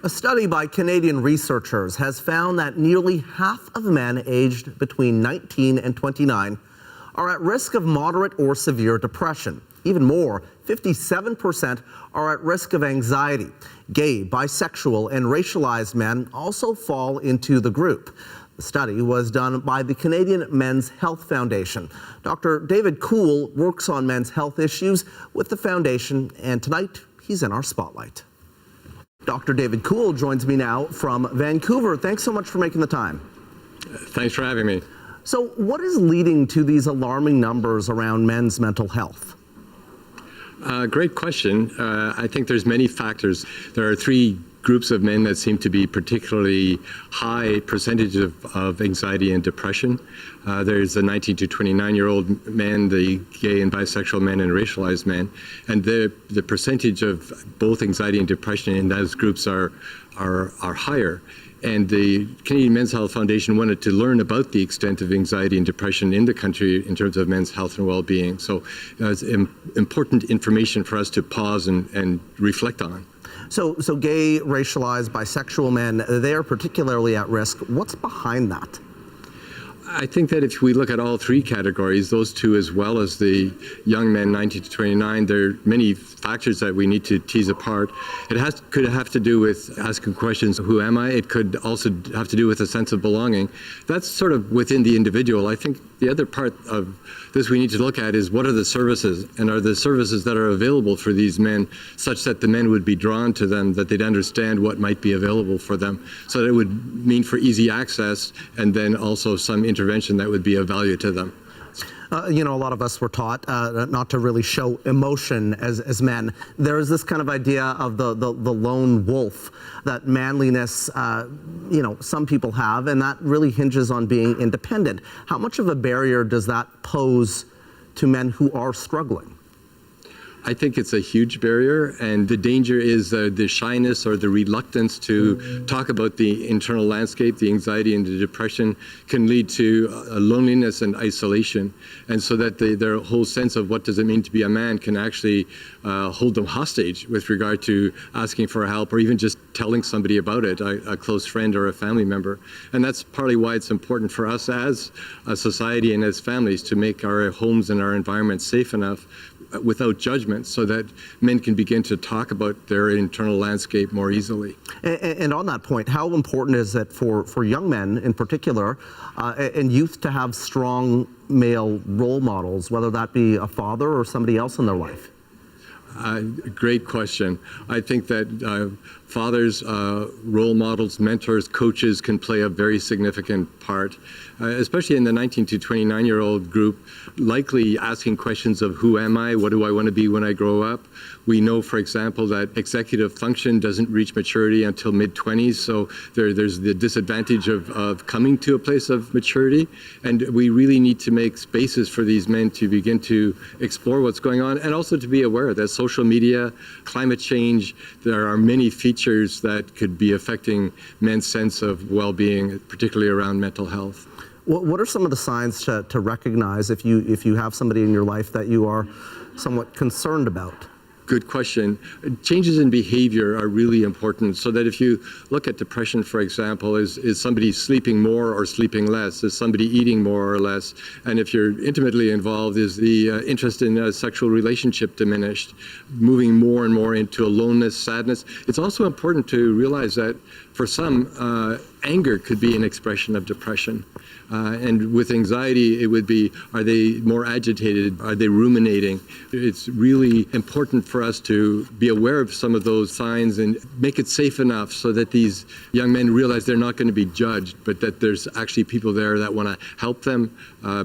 A study by Canadian researchers has found that nearly half of men aged between 19 and 29 are at risk of moderate or severe depression. Even more, 57% are at risk of anxiety. Gay, bisexual, and racialized men also fall into the group. The study was done by the Canadian Men's Health Foundation. Dr. David Kuhl works on men's health issues with the foundation, and tonight he's in our spotlight. Dr. David Kuhl joins me now from Vancouver. Thanks so much for making the time. Thanks for having me. So what is leading to these alarming numbers around men's mental health? Great question. I think there's many factors. There are three groups of men that seem to be particularly high percentage of anxiety and depression. There's the 19 to 29-year-old men, the gay and bisexual men, and racialized men. And the percentage of both anxiety and depression in those groups are higher. And the Canadian Men's Health Foundation wanted to learn about the extent of anxiety and depression in the country in terms of men's health and well-being. So it's important information for us to pause and reflect on. So gay, racialized, bisexual men, they are particularly at risk. What's behind that? I think that if we look at all three categories, those two as well as the young men 19 to 29, there are many factors that we need to tease apart. It could have to do with asking questions, who am I? It could also have to do with a sense of belonging. That's sort of within the individual. I think the other part of this we need to look at is what are the services, and are the services that are available for these men such that the men would be drawn to them, that they'd understand what might be available for them, so that it would mean for easy access and then also some intervention that would be of value to them. A lot of us were taught not to really show emotion as men. There is this kind of idea of the lone wolf, that manliness, some people have, and that really hinges on being independent. How much of a barrier does that pose to men who are struggling? I think it's a huge barrier, and the danger is the shyness or the reluctance to talk about the internal landscape. The anxiety and the depression can lead to loneliness and isolation, and so that their whole sense of what does it mean to be a man can actually hold them hostage with regard to asking for help or even just telling somebody about it, a close friend or a family member. And that's partly why it's important for us as a society and as families to make our homes and our environment safe enough without judgment, so that men can begin to talk about their internal landscape more easily. And on that point, how important is it for young men in particular and youth to have strong male role models, whether that be a father or somebody else in their life? Great question. I think that fathers, role models, mentors, coaches can play a very significant part, especially in the 19 to 29-year-old group, likely asking questions of who am I, what do I want to be when I grow up. We know, for example, that executive function doesn't reach maturity until mid-20s, so there's the disadvantage of coming to a place of maturity, and we really need to make spaces for these men to begin to explore what's going on, and also to be aware that social media, climate change, there are many features that could be affecting men's sense of well-being, particularly around mental health. What are some of the signs to recognize if you have somebody in your life that you are somewhat concerned about? Good question. Changes in behavior are really important, so that if you look at depression, for example, is somebody sleeping more or sleeping less? Is somebody eating more or less? And if you're intimately involved, is the interest in a sexual relationship diminished? Moving more and more into aloneness, sadness. It's also important to realize that for some, anger could be an expression of depression. And with anxiety, it would be, are they more agitated? Are they ruminating? It's really important for us to be aware of some of those signs and make it safe enough so that these young men realize they're not going to be judged, but that there's actually people there that want to help them,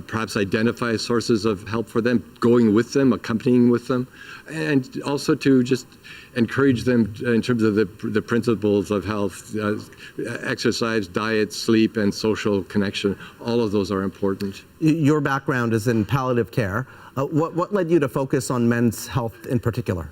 perhaps identify sources of help for them, going with them, accompanying with them, and also to just encourage them in terms of the principles of health, exercise, diet, sleep, and social connection. All of those are important. Your background is in palliative care. What led you to focus on men's health in particular?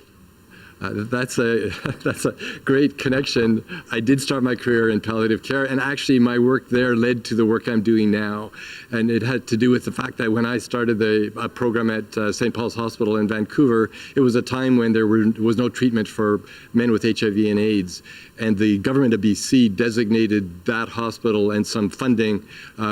That's a great connection. I did start my career in palliative care, and actually my work there led to the work I'm doing now. And it had to do with the fact that when I started the program at St. Paul's Hospital in Vancouver, it was a time when there was no treatment for men with HIV and AIDS. And the government of BC designated that hospital and some funding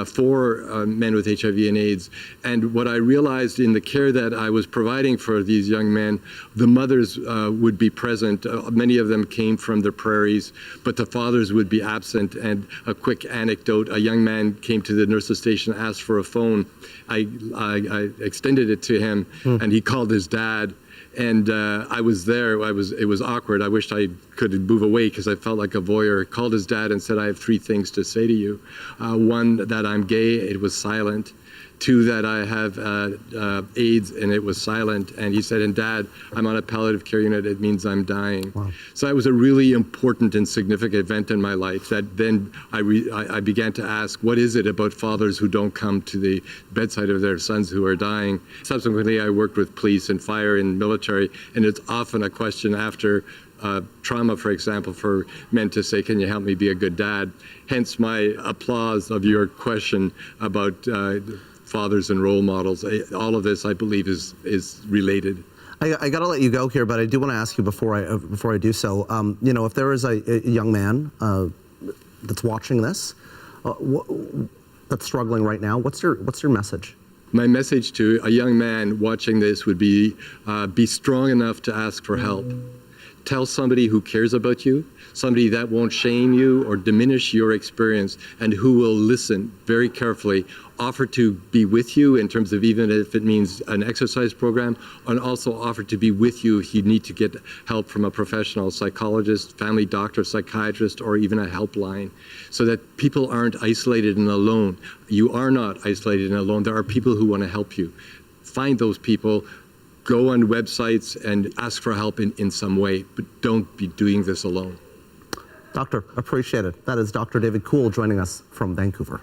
for men with HIV and AIDS. And what I realized in the care that I was providing for these young men, the mothers would be present. Many of them came from the prairies, but the fathers would be absent. And a quick anecdote, a young man came to the nurse's station, asked for a phone. I extended it to him, and he called his dad. And I was there. It was awkward. I wished I could move away because I felt like a voyeur. Called his dad and said, "I have 3 things to say to you. One, that I'm gay." It was silent. 2, that I have AIDS, and it was silent. And he said, "And Dad, I'm on a palliative care unit. It means I'm dying." Wow. So that was a really important and significant event in my life that then I began to ask, what is it about fathers who don't come to the bedside of their sons who are dying? Subsequently, I worked with police and fire and military, and it's often a question after trauma, for example, for men to say, "Can you help me be a good dad?" Hence my applause of your question about fathers and role models. All of this, I believe, is related. I got to let you go here, but I do want to ask you before I do so. If there is a young man that's watching this, that's struggling right now, what's your message? My message to a young man watching this would be strong enough to ask for help. Tell somebody who cares about you, somebody that won't shame you or diminish your experience, and who will listen very carefully, offer to be with you in terms of even if it means an exercise program, and also offer to be with you if you need to get help from a professional psychologist, family doctor, psychiatrist, or even a helpline, so that people aren't isolated and alone. You are not isolated and alone. There are people who want to help you. Find those people. Go on websites and ask for help in some way, but don't be doing this alone. Doctor, appreciate it. That is Dr. David Kuhl joining us from Vancouver.